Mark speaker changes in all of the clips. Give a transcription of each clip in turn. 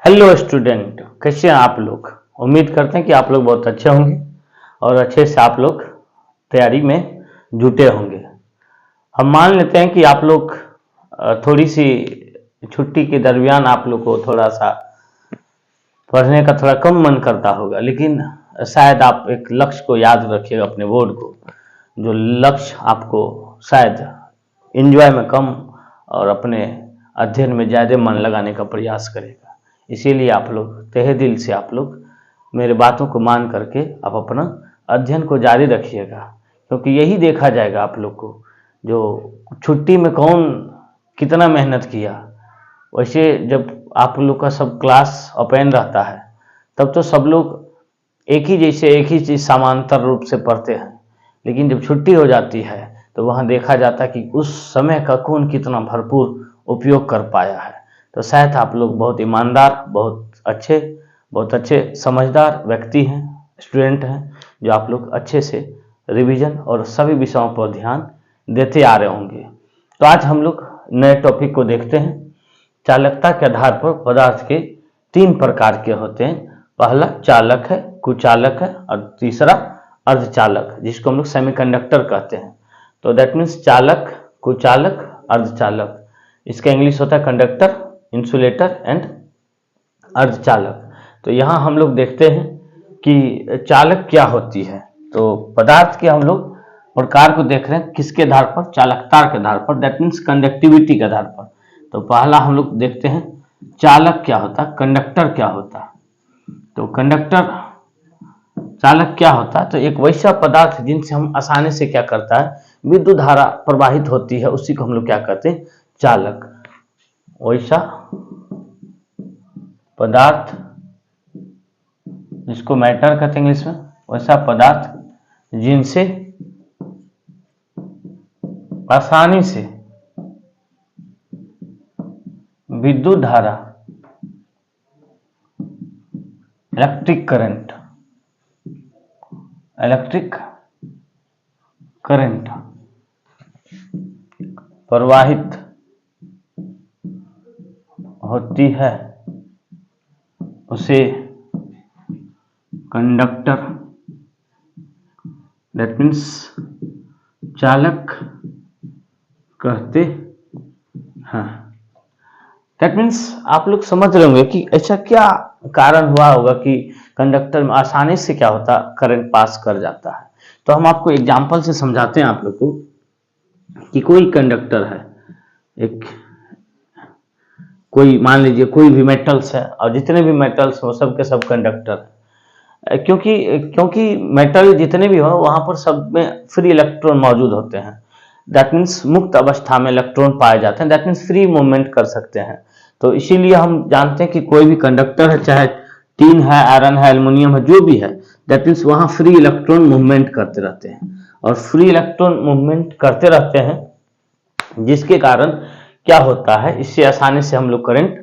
Speaker 1: Hello student, कैसे हैं आप लोग। उम्मीद करते हैं कि आप लोग बहुत अच्छे होंगे और अच्छे से आप लोग तैयारी में जुटे होंगे। हम मान लेते हैं कि आप लोग थोड़ी सी छुट्टी के दरमियान आप लोग को थोड़ा सा पढ़ने का थोड़ा कम मन करता होगा, लेकिन शायद आप एक लक्ष्य को याद रखिएगा, अपने बोर्ड को, जो लक्ष्य आपको शायद एंजॉय में कम और अपने अध्ययन में ज़्यादा मन लगाने का प्रयास करेगा। इसीलिए आप लोग तहे दिल से आप लोग मेरे बातों को मान करके आप अपना अध्ययन को जारी रखिएगा, क्योंकि यही देखा जाएगा आप लोग को जो छुट्टी में कौन कितना मेहनत किया। वैसे जब आप लोग का सब क्लास ओपन रहता है तब तो सब लोग एक ही जैसे एक ही चीज़ समांतर रूप से पढ़ते हैं, लेकिन जब छुट्टी हो जाती है तो वहाँ देखा जाता है कि उस समय का कौन कितना भरपूर उपयोग कर पाया है। तो शायद आप लोग बहुत ईमानदार, बहुत अच्छे समझदार व्यक्ति हैं, स्टूडेंट हैं, जो आप लोग अच्छे से रिवीजन और सभी विषयों पर ध्यान देते आ रहे होंगे। तो आज हम लोग नए टॉपिक को देखते हैं। चालकता के आधार पर पदार्थ के 3 प्रकार के होते हैं। पहला चालक है, कुचालक है, और तीसरा अर्धचालक, जिसको हम लोग सेमीकंडक्टर कहते हैं। तो दैट मीन्स चालक, कुचालक, अर्धचालक। इसका इंग्लिश होता है कंडक्टर, इंसुलेटर एंड अर्धचालक। तो यहाँ हम लोग देखते हैं कि चालक क्या होती है। तो पदार्थ के हम लोग प्रकार को देख रहे हैं, किसके आधार पर, चालकता के आधार पर, दैट मीन्स कंडक्टिविटी के आधार पर। तो पहला हम लोग देखते हैं चालक क्या होता है, कंडक्टर क्या होता है। तो कंडक्टर, चालक क्या होता है, तो एक वैसा पदार्थ जिनसे हम आसानी से क्या करता है, विद्युत धारा प्रवाहित होती है, उसी को हम लोग क्या कहते हैं, चालक। वैसा पदार्थ जिसको मैटर कहते हैं इंग्लिश में, वैसा पदार्थ जिनसे आसानी से विद्युत धारा, इलेक्ट्रिक करंट प्रवाहित होती है, उसे कंडक्टर, दैट मीन्स चालक कहते हैं। दैट मीन्स आप लोग समझ रहे होंगे कि ऐसा क्या कारण हुआ होगा कि कंडक्टर में आसानी से क्या होता, करंट पास कर जाता है। तो हम आपको एग्जांपल से समझाते हैं आप लोग को कि कोई कंडक्टर है, एक कोई मान लीजिए कोई भी मेटल्स है, और जितने भी मेटल्स हो सब के सब कंडक्टर है, क्योंकि मेटल जितने भी हो वहां पर सब में फ्री इलेक्ट्रॉन मौजूद होते हैं। दैट मीन्स मुक्त अवस्था में इलेक्ट्रॉन पाए जाते हैं, दैट मीन्स फ्री मूवमेंट कर सकते हैं। तो इसीलिए हम जानते हैं कि कोई भी कंडक्टर है, चाहे टीन है, आयरन है, एल्युमिनियम है, जो भी है, दैट मीन्स वहां फ्री इलेक्ट्रॉन मूवमेंट करते रहते हैं। और फ्री इलेक्ट्रॉन मूवमेंट करते रहते हैं, जिसके कारण क्या होता है, इससे आसानी से हम लोग करंट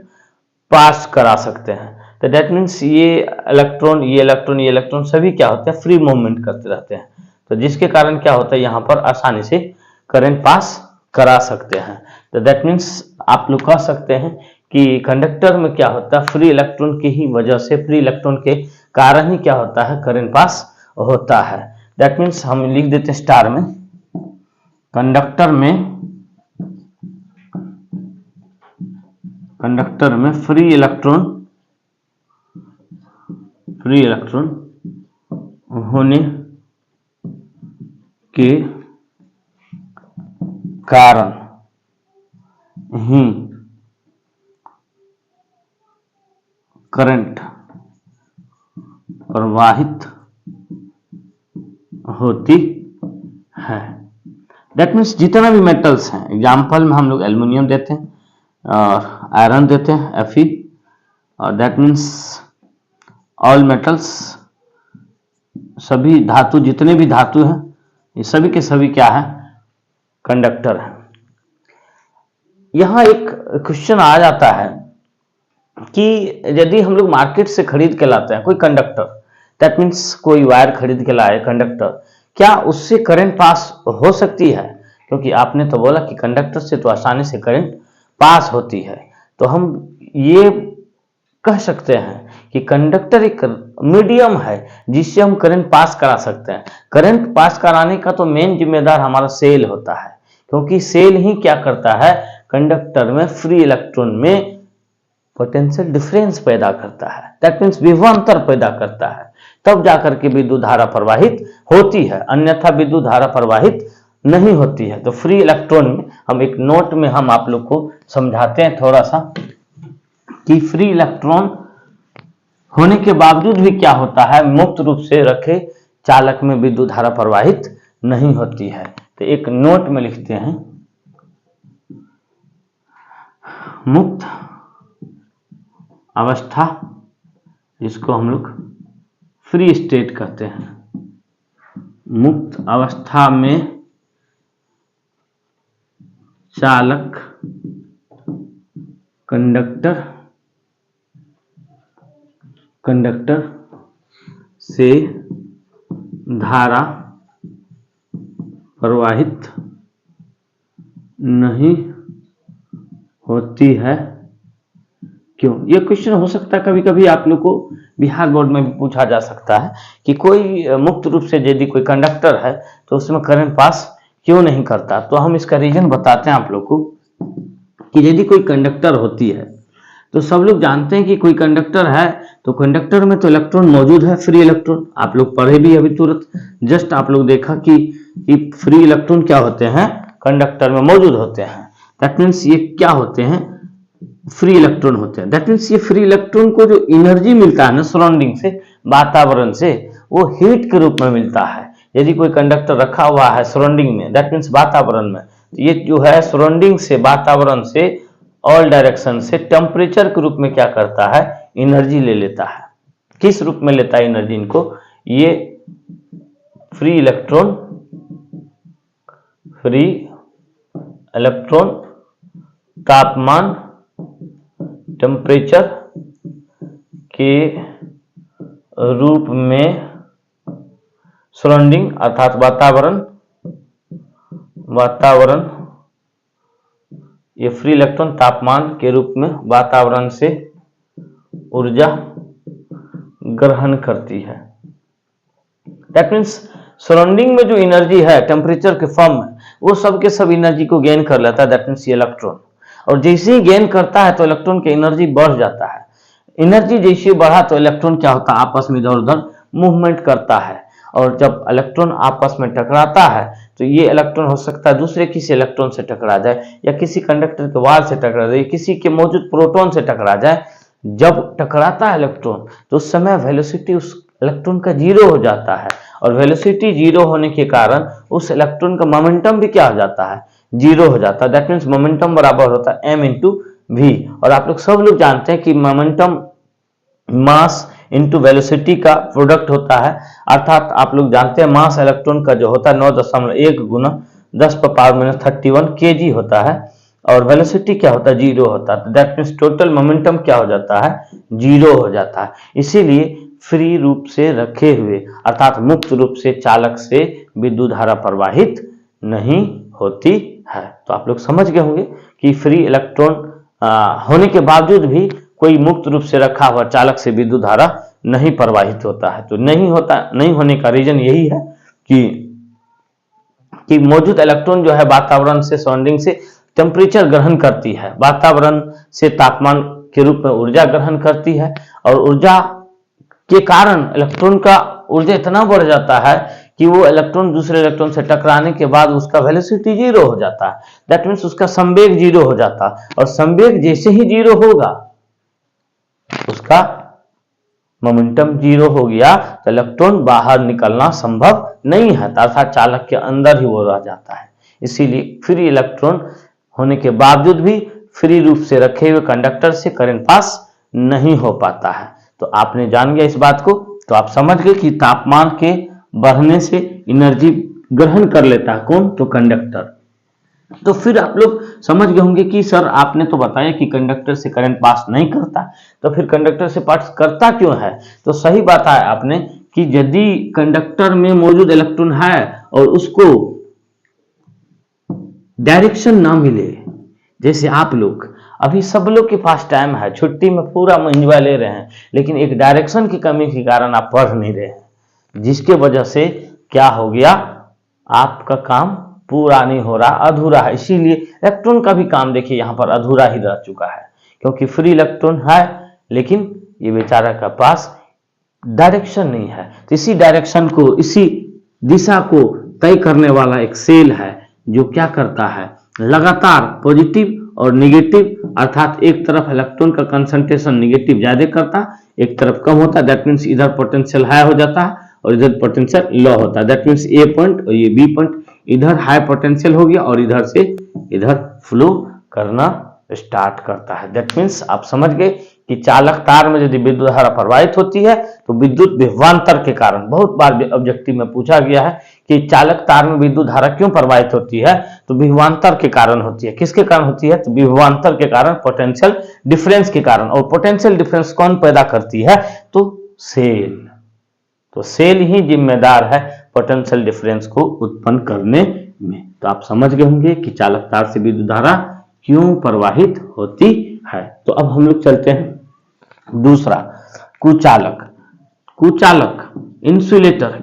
Speaker 1: पास करा सकते हैं। तो दैट मीन्स ये इलेक्ट्रॉन सभी क्या होते हैं, फ्री मूवमेंट करते रहते हैं। तो जिसके कारण क्या होता है, यहाँ पर आसानी से करंट पास करा सकते हैं। तो दैट मीन्स आप लोग कह सकते हैं कि कंडक्टर में क्या होता है, फ्री इलेक्ट्रॉन की ही वजह से, फ्री इलेक्ट्रॉन के कारण ही क्या होता है, करंट पास होता है। दैट मीन्स हम लिख देते हैं स्टार में, कंडक्टर में फ्री इलेक्ट्रॉन होने के कारण ही करंट प्रवाहित होती है। दैट मीन्स जितना भी मेटल्स हैं, एग्जाम्पल में हम लोग एल्युमिनियम देते हैं और आयरन देते हैं Fe, और दैट मीन्स ऑल मेटल्स, सभी धातु, जितने भी धातु हैं, ये सभी के सभी क्या है, कंडक्टर है। यहां एक क्वेश्चन आ जाता है कि यदि हम लोग मार्केट से खरीद के लाते हैं कोई कंडक्टर, दैट मीन्स कोई वायर खरीद के लाए कंडक्टर, क्या उससे करंट पास हो सकती है? क्योंकि आपने तो बोला कि कंडक्टर से तो आसानी से करंट पास होती है। तो हम ये कह सकते हैं कि कंडक्टर एक मीडियम है जिससे हम करंट पास करा सकते हैं। करंट पास कराने का तो मेन जिम्मेदार हमारा सेल होता है, क्योंकि सेल ही क्या करता है, कंडक्टर में फ्री इलेक्ट्रॉन में पोटेंशियल डिफरेंस पैदा करता है, दैट मीन्स विभवांतर पैदा करता है, तब जाकर के विद्युत धारा प्रवाहित होती है, अन्यथा विद्युत धारा प्रवाहित नहीं होती है। तो फ्री इलेक्ट्रॉन में हम एक नोट में हम आप लोग को समझाते हैं थोड़ा सा कि फ्री इलेक्ट्रॉन होने के बावजूद भी क्या होता है, मुक्त रूप से रखे चालक में विद्युत धारा प्रवाहित नहीं होती है। तो एक नोट में लिखते हैं, मुक्त अवस्था जिसको हम लोग फ्री स्टेट कहते हैं, मुक्त अवस्था में चालक कंडक्टर से धारा प्रवाहित नहीं होती है। क्यों? ये क्वेश्चन हो सकता है कभी कभी आप लोग को बिहार बोर्ड में भी पूछा जा सकता है कि कोई मुक्त रूप से यदि कोई कंडक्टर है तो उसमें करंट पास क्यों नहीं करता। तो हम इसका रीजन बताते हैं आप लोग को कि यदि कोई कंडक्टर होती है तो सब लोग जानते हैं कि कोई कंडक्टर है तो कंडक्टर में तो इलेक्ट्रॉन मौजूद है, फ्री इलेक्ट्रॉन। आप लोग पढ़े भी अभी तुरंत जस्ट आप लोग देखा कि फ्री इलेक्ट्रॉन क्या होते हैं, कंडक्टर में मौजूद होते हैं। दैट मीन्स ये क्या होते हैं, फ्री इलेक्ट्रॉन होते हैं। दैट मीन्स ये फ्री इलेक्ट्रॉन को जो एनर्जी मिलता है ना सराउंडिंग से, वातावरण से, वो हीट के रूप में मिलता है। यदि कोई कंडक्टर रखा हुआ है सराउंडिंग में, दैट मीन्स वातावरण में, तो ये जो है सराउंडिंग से, वातावरण से, ऑल डायरेक्शन से टेम्परेचर के रूप में क्या करता है, एनर्जी ले लेता है। किस रूप में लेता है एनर्जी इनको, ये फ्री इलेक्ट्रॉन तापमान, टेम्परेचर के रूप में सराउंडिंग अर्थात वातावरण, ये फ्री इलेक्ट्रॉन तापमान के रूप में वातावरण से ऊर्जा ग्रहण करती है। दैट मीन्स सराउंडिंग में जो एनर्जी है टेम्परेचर के फॉर्म में, वो सब के सब एनर्जी को गेन कर लेता है। दैट मीन्स ये इलेक्ट्रॉन, और जैसे ही गेन करता है तो इलेक्ट्रॉन की एनर्जी बढ़ जाता है। एनर्जी जैसे बढ़ा तो इलेक्ट्रॉन क्या होता है, आपस में इधर उधर मूवमेंट करता है, और जब इलेक्ट्रॉन आपस में टकराता है तो ये इलेक्ट्रॉन हो सकता है दूसरे किसी इलेक्ट्रॉन से टकरा जाए, या किसी कंडक्टर के वाल से टकरा जाए, किसी के मौजूद प्रोटॉन से टकरा जाए। जब टकराता है इलेक्ट्रॉन तो उस समय वेलोसिटी उस इलेक्ट्रॉन का जीरो हो जाता है, और वेलोसिटी जीरो होने के कारण उस इलेक्ट्रॉन का मोमेंटम भी क्या हो जाता है, जीरो हो जाता है। दैट मीन्स मोमेंटम बराबर होता है m इंटू वी। और आप लोग सब लोग जानते हैं कि मोमेंटम मास इंटू वेलोसिटी का प्रोडक्ट होता है, अर्थात आप लोग जानते हैं मास इलेक्ट्रॉन का जो होता है 9.1 गुना 10⁻³ kg होता है, और वेलोसिटी क्या होता है, जीरो होता है। दैट मीन्स टोटल मोमेंटम क्या हो जाता है, जीरो हो जाता है। इसीलिए फ्री रूप से रखे हुए अर्थात मुक्त रूप से चालक से विद्युत धारा प्रवाहित नहीं होती है। तो आप लोग समझ गए होंगे कि फ्री इलेक्ट्रॉन होने के बावजूद भी कोई मुक्त रूप से रखा हुआ चालक से विद्युत धारा नहीं प्रवाहित होता है। तो नहीं होने का रीजन यही है कि मौजूद इलेक्ट्रॉन जो है वातावरण से, सराउंडिंग से टेम्परेचर ग्रहण करती है, वातावरण से तापमान के रूप में ऊर्जा ग्रहण करती है, और ऊर्जा के कारण इलेक्ट्रॉन का ऊर्जा इतना बढ़ जाता है कि वो इलेक्ट्रॉन दूसरे इलेक्ट्रॉन से टकराने के बाद उसका वेलोसिटी जीरो हो जाता है। दैट मीन्स उसका संवेग जीरो हो जाता है, और संवेग जैसे ही जीरो होगा उसका मोमेंटम जीरो हो गया तो इलेक्ट्रॉन बाहर निकलना संभव नहीं है, अर्थात चालक के अंदर ही वो रह जाता है। इसीलिए फ्री इलेक्ट्रॉन होने के बावजूद भी फ्री रूप से रखे हुए कंडक्टर से करंट पास नहीं हो पाता है। तो आपने जान गया इस बात को, तो आप समझ गए कि तापमान के बढ़ने से एनर्जी ग्रहण कर लेता है कौन, तो कंडक्टर। तो फिर आप लोग समझ गए होंगे कि सर आपने तो बताया कि कंडक्टर से करंट पास नहीं करता, तो फिर कंडक्टर से पास करता क्यों है। तो सही बात है आपने कि यदि कंडक्टर में मौजूद इलेक्ट्रॉन है और उसको डायरेक्शन ना मिले, जैसे आप लोग अभी सब लोग के पास टाइम है, छुट्टी में पूरा एंजॉय ले रहे हैं, लेकिन एक डायरेक्शन की कमी के कारण आप पढ़ नहीं रहे हैं, जिसके वजह से क्या हो गया, आपका काम पूरा नहीं हो रहा, अधूरा है। इसीलिए इलेक्ट्रॉन का भी काम देखिए यहाँ पर अधूरा ही रह चुका है, क्योंकि फ्री इलेक्ट्रॉन है लेकिन ये बेचारा का पास डायरेक्शन नहीं है। तो इसी डायरेक्शन को, इसी दिशा को तय करने वाला एक सेल है जो क्या करता है, लगातार पॉजिटिव और निगेटिव, अर्थात एक तरफ इलेक्ट्रॉन का कंसंट्रेशन निगेटिव ज्यादा करता है, एक तरफ कम होता है, दैट मीन्स इधर पोटेंशियल हाई हो जाता है और इधर पोटेंशियल लो होता है। दैट मीन्स ए पॉइंट और ये बी पॉइंट, इधर हाई पोटेंशियल हो गया और इधर से इधर फ्लो करना स्टार्ट करता है। दैट मीन्स आप समझ गए कि चालक तार में यदि विद्युत धारा प्रवाहित होती है तो विद्युत विभवांतर के कारण, बहुत बार ऑब्जेक्टिव में पूछा गया है कि चालक तार में विद्युत धारा क्यों प्रवाहित होती है, तो विभवांतर के कारण होती है। किसके कारण होती है, तो विभवांतर के कारण, पोटेंशियल डिफरेंस के कारण। और पोटेंशियल डिफरेंस कौन पैदा करती है, तो सेल। तो सेल ही जिम्मेदार है पोटेंशियल डिफरेंस को उत्पन्न करने में। तो आप समझ गए होंगे कि चालक तार से विद्युत धारा क्यों प्रवाहित होती है। तो अब हम लोग चलते हैं दूसरा, कुचालक। कुचालक, इंसुलेटर।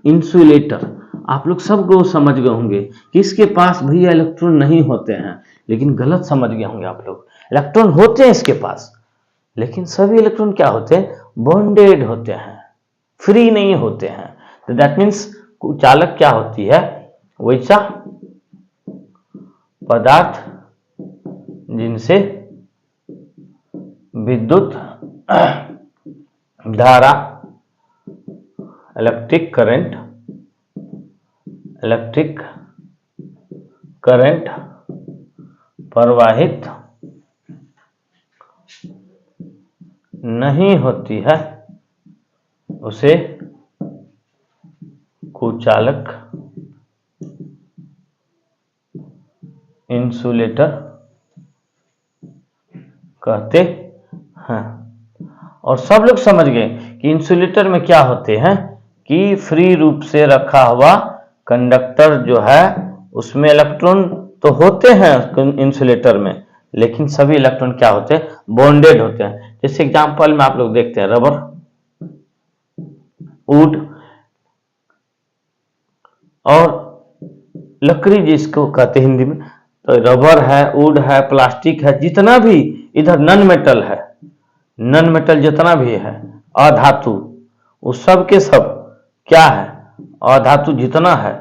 Speaker 1: इंसुलेटर आप लोग सब लोग समझ गए होंगे कि इसके पास भैया इलेक्ट्रॉन नहीं होते हैं, लेकिन गलत समझ गए होंगे आप लोग। इलेक्ट्रॉन होते हैं इसके पास, लेकिन सभी इलेक्ट्रॉन क्या होते हैं, बॉन्डेड होते हैं, फ्री नहीं होते हैं। तो दैट मीन्स कुचालक क्या होती है, वैसा पदार्थ जिनसे विद्युत धारा, इलेक्ट्रिक करंट प्रवाहित नहीं होती है, उसे कुचालक, इंसुलेटर कहते हैं। और सब लोग समझ गए कि इंसुलेटर में क्या होते हैं, कि फ्री रूप से रखा हुआ कंडक्टर जो है उसमें इलेक्ट्रॉन तो होते हैं इंसुलेटर में, लेकिन सभी इलेक्ट्रॉन क्या होते हैं, बॉन्डेड होते हैं। जैसे एग्जांपल में आप लोग देखते हैं रबर, वुड और लकड़ी जिसको कहते हैं हिंदी में, तो रबर है, वुड है, प्लास्टिक है, जितना भी इधर नॉन मेटल है, नॉन मेटल जितना भी है, अधातु, उस सब के सब क्या है, अधातु जितना है,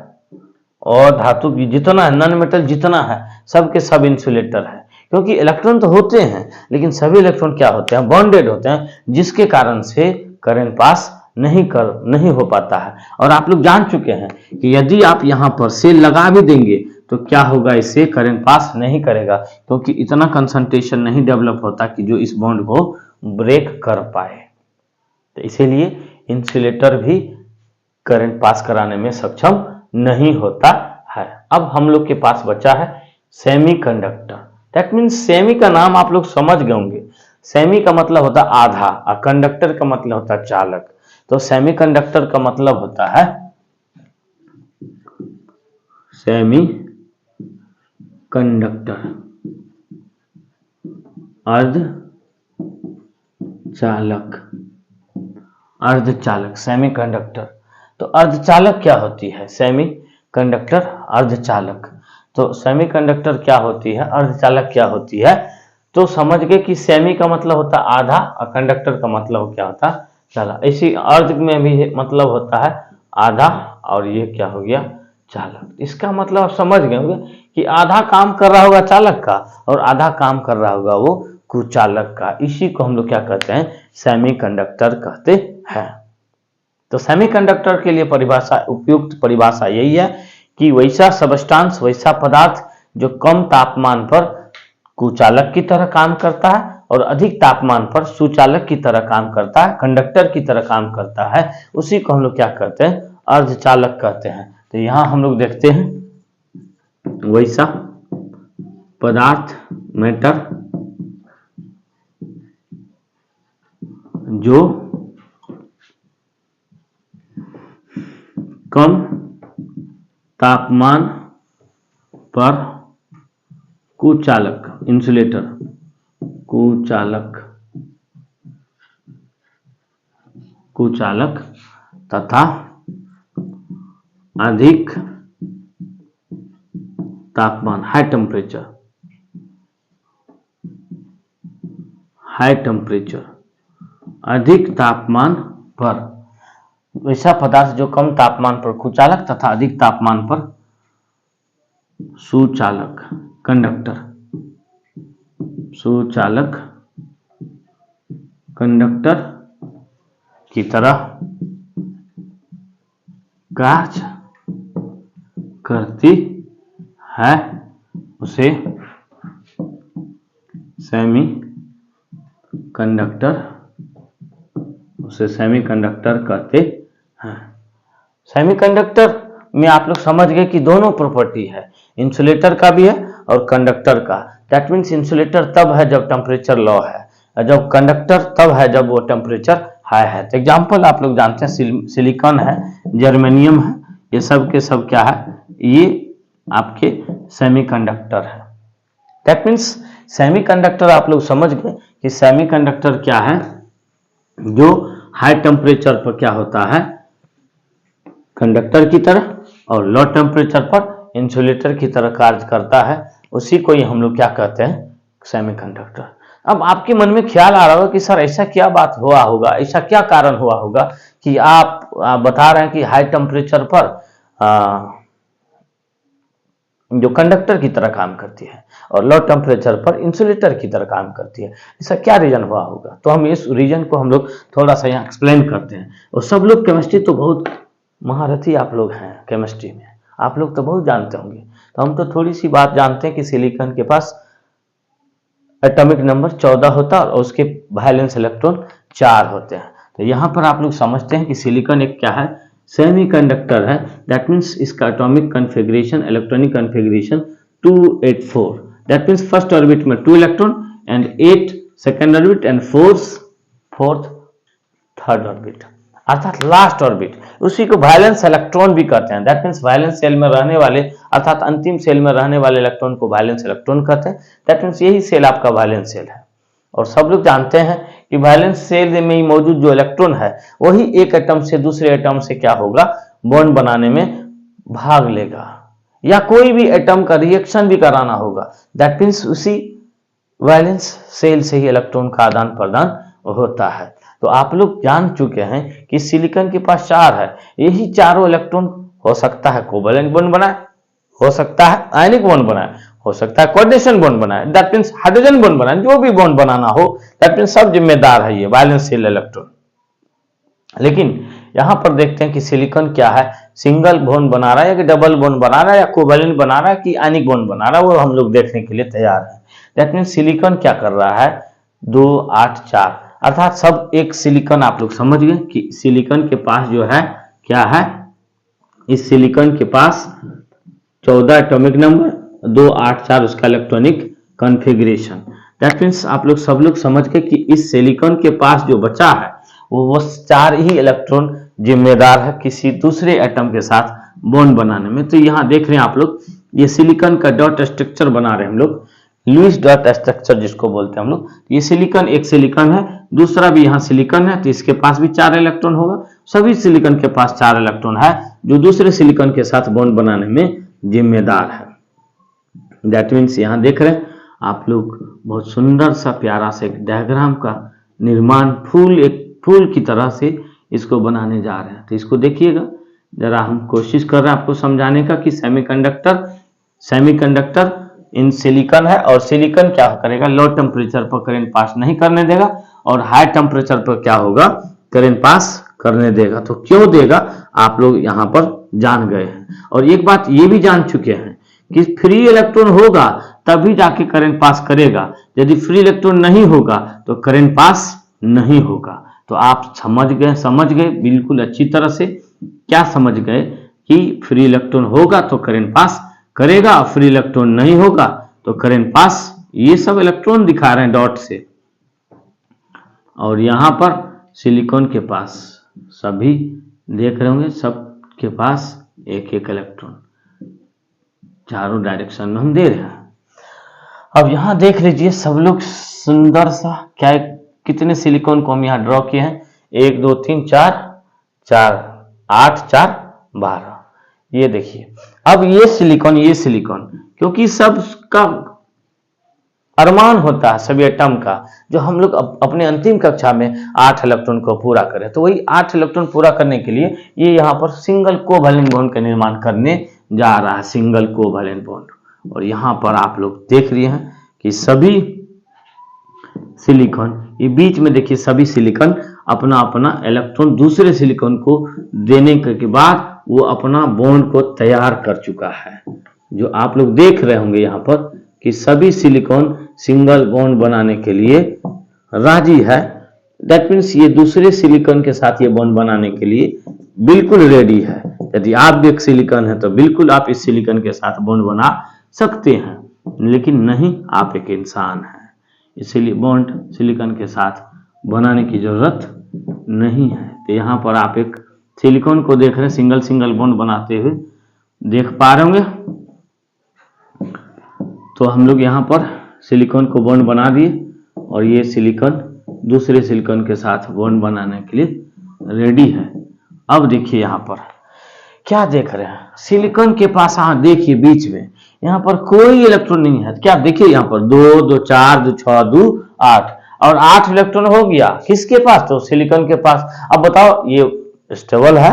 Speaker 1: अधातु जितना है, नॉन मेटल जितना है, सब के सब इंसुलेटर है। क्योंकि इलेक्ट्रॉन तो होते हैं लेकिन सभी इलेक्ट्रॉन क्या होते हैं, बॉन्डेड होते हैं, जिसके कारण से करंट पास नहीं हो पाता है। और आप लोग जान चुके हैं कि यदि आप यहां पर सेल लगा भी देंगे तो क्या होगा, इससे करंट पास नहीं करेगा, क्योंकि इतना कंसंट्रेशन नहीं डेवलप होता कि जो इस बॉन्ड को ब्रेक कर पाए। तो इसीलिए इंसुलेटर भी करंट पास कराने में सक्षम नहीं होता है। अब हम लोग के पास बचा है सेमीकंडक्टर। दैट मीन्स सेमी का नाम आप लोग समझ गए होंगे। सेमी का मतलब होता है आधा और कंडक्टर का मतलब होता है चालक। तो सेमीकंडक्टर का मतलब होता है सेमी कंडक्टर, अर्धचालक सेमीकंडक्टर। तो अर्धचालक क्या होती है, सेमीकंडक्टर अर्धचालक। तो सेमीकंडक्टर क्या होती है, अर्धचालक क्या होती है, तो समझ गए कि सेमी का मतलब होता है आधा और कंडक्टर का मतलब क्या होता है, चालक। इसी अर्ध में भी मतलब होता है आधा और ये क्या हो गया, चालक। इसका मतलब आप समझ गए होंगे कि आधा काम कर रहा होगा चालक का और आधा काम कर रहा होगा वो कुचालक का। इसी को हम लोग क्या कहते हैं, सेमीकंडक्टर कहते हैं। तो सेमीकंडक्टर के लिए परिभाषा, उपयुक्त परिभाषा यही है कि वैसा सबस्टांस, वैसा पदार्थ जो कम तापमान पर कुचालक की तरह काम करता है और अधिक तापमान पर सुचालक की तरह काम करता है, कंडक्टर की तरह काम करता है, उसी को हम लोग क्या कहते हैं, अर्धचालक कहते हैं। तो यहां हम लोग देखते हैं वैसा पदार्थ, मैटर, जो कम तापमान पर कुचालक, इंसुलेटर कुचालक तथा अधिक तापमान, हाई टेम्परेचर, अधिक तापमान पर वैसा पदार्थ जो कम तापमान पर कुचालक तथा अधिक तापमान पर सुचालक, कंडक्टर की तरह कार्य करती है, उसे सेमी कंडक्टर कहते हैं। सेमीकंडक्टर में आप लोग समझ गए कि दोनों प्रॉपर्टी है, इंसुलेटर का भी है और कंडक्टर का। दैट मीन्स इंसुलेटर तब है जब टेम्परेचर लो है, और जब कंडक्टर तब है जब वो टेम्परेचर हाई है। तो एग्जाम्पल आप लोग जानते हैं, सिलिकॉन है, जर्मेनियम है, ये सब के सब क्या है, ये आपके सेमीकंडक्टर है। दैट मीन्स सेमीकंडक्टर आप लोग समझ गए कि सेमीकंडक्टर क्या है, जो हाई टेम्परेचर पर क्या होता है, कंडक्टर की तरह, और लो टेम्परेचर पर इंसुलेटर की तरह कार्य करता है, उसी को ही हम लोग क्या कहते हैं, सेमीकंडक्टर। अब आपके मन में ख्याल आ रहा होगा कि सर ऐसा क्या बात हुआ होगा, ऐसा क्या कारण हुआ होगा कि आप बता रहे हैं कि हाई टेम्परेचर पर जो कंडक्टर की तरह काम करती है और लो टेम्परेचर पर इंसुलेटर की तरह काम करती है, ऐसा क्या रीजन हुआ होगा। तो हम इस रीजन को हम लोग थोड़ा सा यहाँ एक्सप्लेन करते हैं। और सब लोग केमिस्ट्री तो बहुत महारथी आप लोग हैं, केमिस्ट्री में आप लोग तो बहुत जानते होंगे, तो हम तो थोड़ी सी बात जानते हैं कि सिलिकॉन के पास एटॉमिक नंबर 14 होता है और उसके वैलेंस इलेक्ट्रॉन 4 होते हैं। तो यहाँ पर आप लोग समझते हैं कि सिलिकॉन एक क्या है, सेमीकंडक्टर है। दैट मीन्स इसका atomic configuration, electronic configuration 284। That means first orbit में 2 electron and 8 second orbit and 4 third orbit, अर्थात लास्ट ऑर्बिट। उसी को वैलेंस इलेक्ट्रॉन भी कहते हैं। दैट मीन्स वैलेंस सेल में रहने वाले, अर्थात अंतिम सेल में रहने वाले इलेक्ट्रॉन को वैलेंस इलेक्ट्रॉन कहते हैं। दैट मीन्स यही सेल आपका वैलेंस सेल है। और सब लोग जानते हैं कि वैलेंस सेल में मौजूद जो इलेक्ट्रॉन है वही एक एटम से दूसरे एटम से क्या होगा, बॉन्ड बनाने में भाग लेगा, या कोई भी एटम का रिएक्शन भी कराना होगा। दैट मीन्स उसी वैलेंस सेल से ही इलेक्ट्रॉन का आदान प्रदान होता है। तो आप लोग जान चुके हैं कि सिलिकॉन के पास 4 है, यही चारों इलेक्ट्रॉन हो सकता है कोवैलेंट बॉन्ड बनाए, हो सकता है आयनिक बॉन्ड बनाए, हो सकता है कोऑर्डिनेशन बॉन्ड बनाए, दैट मींस हाइड्रोजन बॉन्ड बनाए, जो भी बॉन्ड बनाना हो, दैट मींस सब जिम्मेदार है ये वैलेंस सेल इलेक्ट्रॉन। लेकिन यहां पर देखते हैं कि सिलिकॉन क्या है, सिंगल बॉन्ड बना रहा है या कि डबल बॉन्ड बना रहा है या कोवैलेंट बना रहा है कि आयनिक बॉन्ड बना रहा है, वो हम लोग देखने के लिए तैयार है। दैट मींस सिलिकॉन क्या कर रहा है, 2 8 4, अर्थात सब एक सिलिकॉन। आप लोग समझ गए कि सिलिकॉन के पास जो है क्या है, इस सिलिकॉन के पास 14 एटॉमिक नंबर, 2 8 4 उसका इलेक्ट्रॉनिक कॉन्फ़िगरेशन। दैट मीन्स आप लोग सब लोग समझ गए कि इस सिलिकॉन के पास जो बचा है वो बस 4 ही इलेक्ट्रॉन जिम्मेदार है किसी दूसरे एटम के साथ बॉन्ड बनाने में। तो यहाँ देख रहे हैं आप लोग, ये सिलिकॉन का डॉट स्ट्रक्चर बना रहे हैं हम लोग, लुईस डॉट स्ट्रक्चर जिसको बोलते हैं हम लोग। ये सिलिकॉन एक सिलिकॉन है, दूसरा भी यहाँ सिलिकॉन है, तो इसके पास भी 4 इलेक्ट्रॉन होगा। सभी सिलिकॉन के पास 4 इलेक्ट्रॉन है जो दूसरे सिलिकॉन के साथ बॉन्ड बनाने में जिम्मेदार है। दैट मीन्स यहाँ देख रहे हैं आप लोग, बहुत सुंदर सा प्यारा सा एक डायग्राम का निर्माण, फूल, एक फूल की तरह से इसको बनाने जा रहे हैं। तो इसको देखिएगा जरा, हम कोशिश कर रहे हैं आपको समझाने का कि सेमीकंडक्टर इन सिलिकॉन है, और सिलिकॉन क्या करेगा, लो टेम्परेचर पर करंट पास नहीं करने देगा, और हाई टेम्परेचर पर क्या होगा, करंट पास करने देगा। तो क्यों देगा आप लोग यहाँ पर जान गए हैं। और एक बात ये भी जान चुके हैं कि फ्री इलेक्ट्रॉन होगा तभी जाके करंट पास करेगा, यदि फ्री इलेक्ट्रॉन नहीं होगा तो करंट पास नहीं होगा। तो आप समझ गए बिल्कुल अच्छी तरह से। क्या समझ गए कि फ्री इलेक्ट्रॉन होगा तो करंट पास करेगा, फ्री इलेक्ट्रॉन नहीं होगा तो करंट पास, ये सब इलेक्ट्रॉन दिखा रहे हैं डॉट से। और यहां पर सिलिकॉन के पास सभी देख रहे होंगे, सब के पास एक एक इलेक्ट्रॉन चारों डायरेक्शन में हम दे रहे हैं। अब यहां देख लीजिए सब लोग सुंदर सा क्या है, कितने सिलिकॉन को हम यहाँ ड्रॉ किए हैं, 1 2 3 4 4 8 4 12। ये देखिए अब ये सिलिकॉन क्योंकि सबका अरमान होता है सभी एटम का, जो हम लोग अपने अंतिम कक्षा में 8 इलेक्ट्रॉन को पूरा करें, तो वही 8 इलेक्ट्रॉन पूरा करने के लिए ये यहाँ पर सिंगल कोवैलेंट बॉन्ड का निर्माण करने जा रहा है, सिंगल कोवैलेंट बॉन्ड। और यहाँ पर आप लोग देख रहे हैं कि सभी सिलिकॉन, ये बीच में देखिए सभी सिलिकॉन अपना अपना इलेक्ट्रॉन दूसरे सिलिकॉन को देने के बाद वो अपना बॉन्ड को तैयार कर चुका है। जो आप लोग देख रहे होंगे यहाँ पर कि सभी सिलिकॉन सिंगल बॉन्ड बनाने के लिए राजी है। दैट मीन्स ये दूसरे सिलिकॉन के साथ ये बॉन्ड बनाने के लिए बिल्कुल रेडी है। यदि आप भी एक सिलिकॉन है तो बिल्कुल आप इस सिलिकॉन के साथ बॉन्ड बना सकते हैं, लेकिन नहीं, आप एक इंसान हैं, इसीलिए बॉन्ड सिलिकॉन के साथ बनाने की जरूरत नहीं है। तो यहाँ पर आप एक सिलिकॉन को देख रहे हैं सिंगल सिंगल बॉन्ड बनाते हुए देख पा रहे होंगे। तो हम लोग यहाँ पर सिलिकॉन को बॉन्ड बना दिए और ये सिलिकॉन दूसरे सिलिकॉन के साथ बॉन्ड बनाने के लिए रेडी है। अब देखिए यहाँ पर क्या देख रहे हैं, सिलिकॉन के पास हाँ देखिए बीच में यहाँ पर कोई इलेक्ट्रॉन नहीं है। क्या देखिए यहाँ पर 2 2 4 2 6 2 8 और 8 इलेक्ट्रॉन हो गया किसके पास, तो सिलिकॉन के पास। अब बताओ ये स्टेबल है,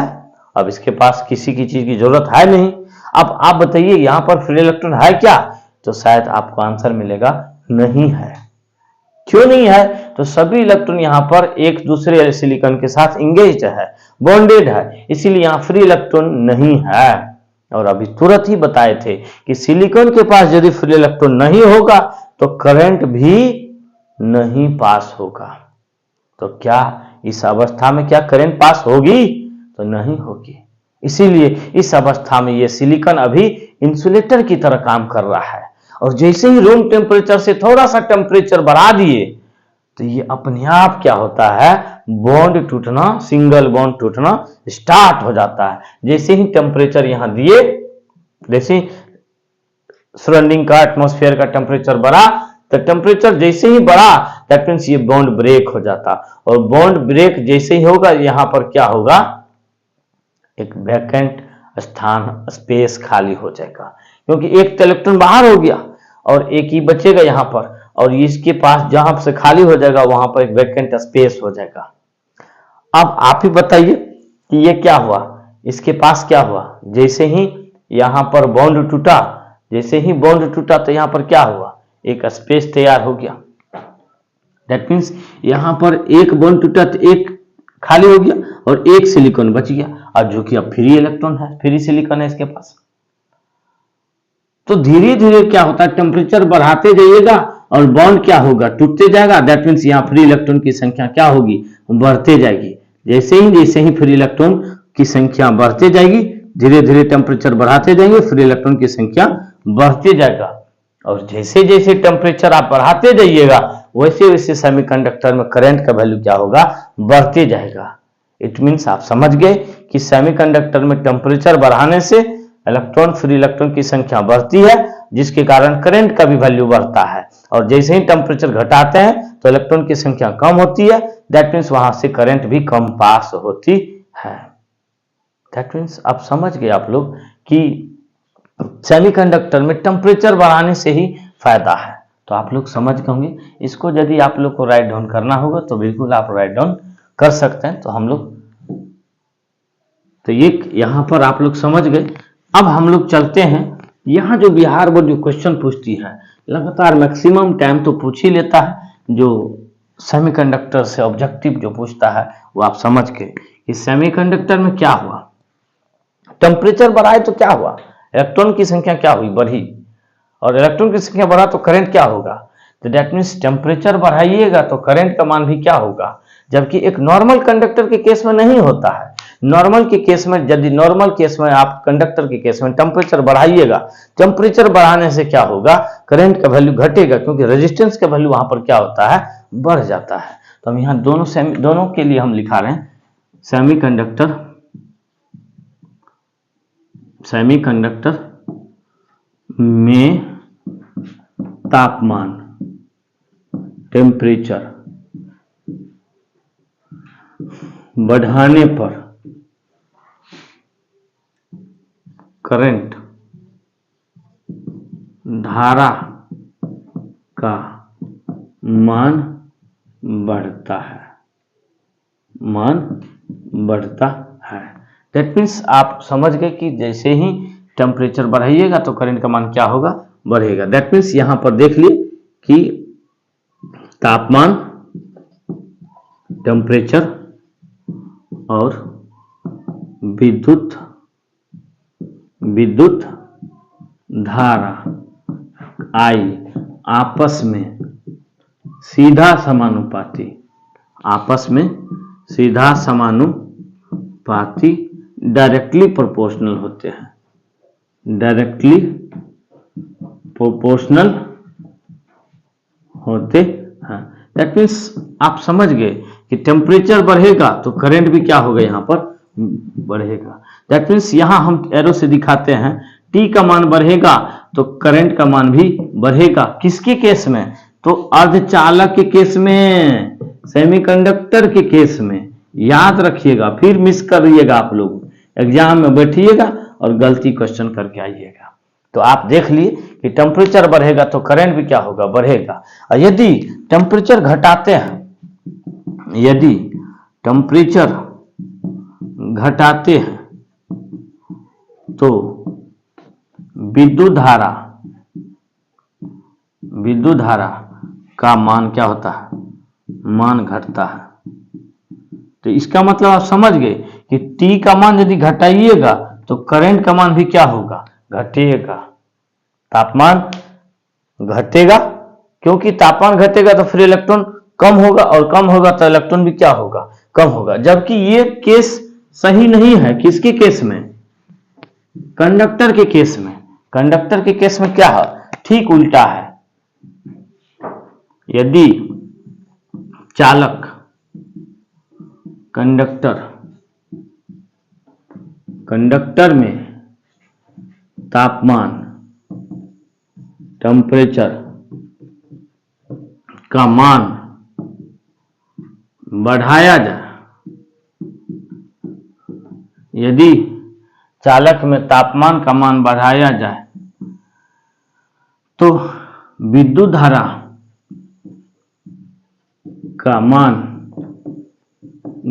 Speaker 1: अब इसके पास किसी की चीज की जरूरत है नहीं। अब आप बताइए यहाँ पर फ्री इलेक्ट्रॉन है क्या, तो शायद आपको आंसर मिलेगा नहीं है। क्यों नहीं है, तो सभी इलेक्ट्रॉन यहाँ पर एक दूसरे सिलिकॉन के साथ इंगेज्ड है, बॉन्डेड है, इसीलिए यहाँ फ्री इलेक्ट्रॉन नहीं है। और अभी तुरंत ही बताए थे कि सिलिकॉन के पास यदि फ्री इलेक्ट्रॉन नहीं होगा तो करंट भी नहीं पास होगा। तो क्या इस अवस्था में क्या करंट पास होगी, तो नहीं होगी। इसीलिए इस अवस्था में ये सिलिकॉन अभी इंसुलेटर की तरह काम कर रहा है। और जैसे ही रूम टेम्परेचर से थोड़ा सा टेम्परेचर बढ़ा दिए तो ये अपने आप क्या होता है, बॉन्ड टूटना, सिंगल बॉन्ड टूटना स्टार्ट हो जाता है। जैसे ही टेम्परेचर यहां दिए, जैसे सराउंडिंग का एटमॉस्फेयर का टेम्परेचर बढ़ा, तो टेम्परेचर जैसे ही बढ़ा दैट मीन्स ये बॉन्ड ब्रेक हो जाता। और बॉन्ड ब्रेक जैसे ही होगा यहां पर क्या होगा, एक वैकेंट स्थान, स्पेस खाली हो जाएगा, क्योंकि एक तो इलेक्ट्रॉन बाहर हो गया और एक ही बचेगा यहाँ पर, और इसके पास जहां से खाली हो जाएगा वहां पर एक वैकेंट स्पेस हो जाएगा। अब आप ही बताइए कि ये क्या हुआ, इसके पास क्या हुआ, जैसे ही यहां पर बॉन्ड टूटा, जैसे ही बॉन्ड टूटा तो यहां पर क्या हुआ, एक स्पेस तैयार हो गया। दैट मीन्स यहां पर एक बॉन्ड टूटा तो एक खाली हो गया और एक सिलिकॉन बच गया, और जो कि अब फ्री इलेक्ट्रॉन है, फ्री सिलिकॉन है इसके पास। तो धीरे धीरे क्या होता है, टेम्परेचर बढ़ाते जाइएगा और बॉन्ड क्या होगा, टूटते जाएगा। दैट मीन्स यहाँ फ्री इलेक्ट्रॉन की संख्या क्या होगी, बढ़ते जाएगी। जैसे ही फ्री इलेक्ट्रॉन की संख्या बढ़ते जाएगी, धीरे धीरे टेम्परेचर बढ़ाते जाएंगे, फ्री इलेक्ट्रॉन की संख्या बढ़ते जाएगा। और जैसे जैसे टेम्परेचर आप बढ़ाते जाइएगा वैसे वैसे सेमीकंडक्टर में करंट का वैल्यू क्या होगा, बढ़ते जाएगा। इट मीन्स आप समझ गए कि सेमीकंडक्टर में टेम्परेचर बढ़ाने से इलेक्ट्रॉन, फ्री इलेक्ट्रॉन की संख्या बढ़ती है, जिसके कारण करंट का भी वैल्यू बढ़ता है। और जैसे ही टेम्परेचर घटाते हैं तो इलेक्ट्रॉन की संख्या कम होती है, दैट मीन्स वहां से करंट भी कम पास होती है। दैट मीन्स आप समझ गए आप लोग कि सेमीकंडक्टर में टेम्परेचर बढ़ाने से ही फायदा है। तो आप लोग समझ गए होंगे। इसको यदि आप लोग को राइट डाउन करना होगा तो बिल्कुल आप राइट डाउन कर सकते हैं। तो हम लोग, तो ये यहां पर आप लोग समझ गए। अब हम लोग चलते हैं, यहाँ जो बिहार बोर्ड जो क्वेश्चन पूछती है लगातार मैक्सिमम टाइम तो पूछ ही लेता है, जो सेमीकंडक्टर से ऑब्जेक्टिव जो पूछता है वो आप समझ के कि सेमीकंडक्टर में क्या हुआ, टेम्परेचर बढ़ाए तो क्या हुआ, इलेक्ट्रॉन की संख्या क्या हुई, बढ़ी, और इलेक्ट्रॉन की संख्या बढ़ा तो करंट क्या होगा। तो दैट मीन्स टेम्परेचर बढ़ाइएगा तो करंट का मान भी क्या होगा, जबकि एक नॉर्मल कंडक्टर के केस में नहीं होता है। नॉर्मल के केस में, यदि नॉर्मल केस में आप कंडक्टर के केस में टेम्परेचर बढ़ाइएगा, टेम्परेचर बढ़ाने से क्या होगा, करंट का वैल्यू घटेगा, क्योंकि रेजिस्टेंस का वैल्यू वहां पर क्या होता है, बढ़ जाता है। तो हम यहाँ दोनों के लिए हम लिखा रहे हैं सेमीकंडक्टर में तापमान, टेम्परेचर बढ़ाने पर करंट, धारा का मान बढ़ता है, मान बढ़ता है। दैट मीन्स आप समझ गए कि जैसे ही टेम्परेचर बढ़ाइएगा तो करंट का मान क्या होगा, बढ़ेगा। दैट मीन्स यहां पर देख लिए कि तापमान, टेम्परेचर और विद्युत धारा आई आपस में सीधा समानुपाती, आपस में सीधा समानुपाती डायरेक्टली प्रोपोर्शनल होते हैं, डायरेक्टली प्रोपोर्शनल होते हैं। दैट मीन्स आप समझ गए कि टेम्परेचर बढ़ेगा तो करंट भी क्या होगा, यहां पर बढ़ेगा। दैट मीन्स यहां हम एरो से दिखाते हैं, टी का मान बढ़ेगा तो करंट का मान भी बढ़ेगा। किसके केस में, तो अर्धचालक के केस में, सेमीकंडक्टर के केस में। याद रखिएगा, फिर मिस करिएगा आप लोग, एग्जाम में बैठिएगा और गलती क्वेश्चन करके आइएगा। तो आप देख लिए कि टेम्परेचर बढ़ेगा तो करंट भी क्या होगा, बढ़ेगा। और यदि टेम्परेचर घटाते हैं, यदि टेम्परेचर घटाते हैं तो विद्युत धारा का मान क्या होता है, मान घटता है। तो इसका मतलब आप समझ गए कि T का मान यदि घटाइएगा तो करंट का मान भी क्या होगा, घटेगा। तापमान घटेगा, क्योंकि तापमान घटेगा तो फिर इलेक्ट्रॉन कम होगा, और कम होगा तो इलेक्ट्रॉन भी क्या होगा, कम होगा। जबकि ये केस सही नहीं है। किसके केस में, कंडक्टर के केस में। कंडक्टर के केस में क्या है, ठीक उल्टा है। यदि चालक, कंडक्टर में तापमान, टेम्परेचर का मान बढ़ाया जाए, यदि चालक में तापमान का मान बढ़ाया जाए तो विद्युत धारा का मान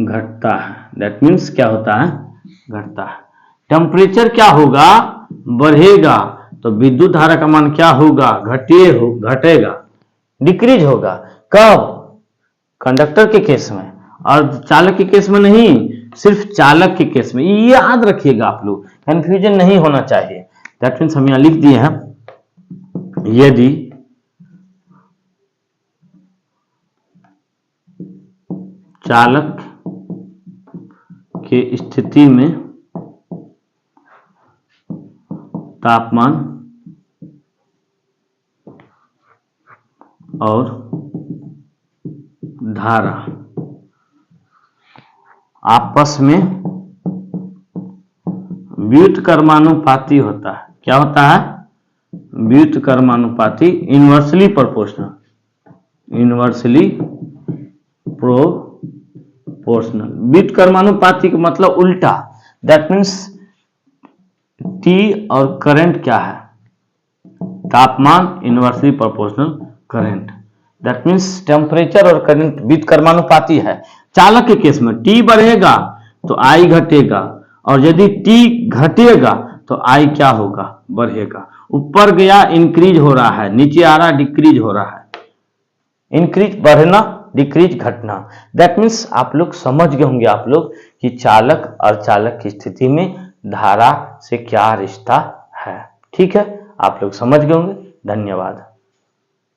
Speaker 1: घटता है। दैट मीन्स क्या होता है, घटता है। टेम्परेचर क्या होगा, बढ़ेगा, तो विद्युत धारा का मान क्या होगा, घटेगा, डिक्रीज होगा। कब, कंडक्टर के केस में, और चालक के केस में नहीं, सिर्फ चालक के केस में। ये याद रखिएगा आप लोग, कंफ्यूजन नहीं होना चाहिए। दैट मीन्स हम यहां लिख दिए हैं, यदि चालक के स्थिति में तापमान और धारा आपस में व्युत्क्रमानुपाती होता है। क्या होता है, व्युत्क्रमानुपाती, इनवर्सली प्रोपोर्शनल, इनवर्सली प्रोपोर्शनल। व्युत्क्रमानुपाती का मतलब उल्टा। दैट मीन्स टी और करंट क्या है, तापमान inversely proportional current. That means temperature और करंट व्युत्क्रमानुपाती है। चालक के केस में टी बढ़ेगा तो आई घटेगा, और यदि टी घटेगा तो आई क्या होगा, बढ़ेगा। ऊपर गया इंक्रीज हो रहा है, नीचे आ रहा डिक्रीज हो रहा है। इंक्रीज बढ़ना, डिक्रीज घटना। दैट मीन्स आप लोग समझ गए होंगे आप लोग कि चालक और चालक की स्थिति में धारा से क्या रिश्ता है। ठीक है, आप लोग समझ गए होंगे। धन्यवाद।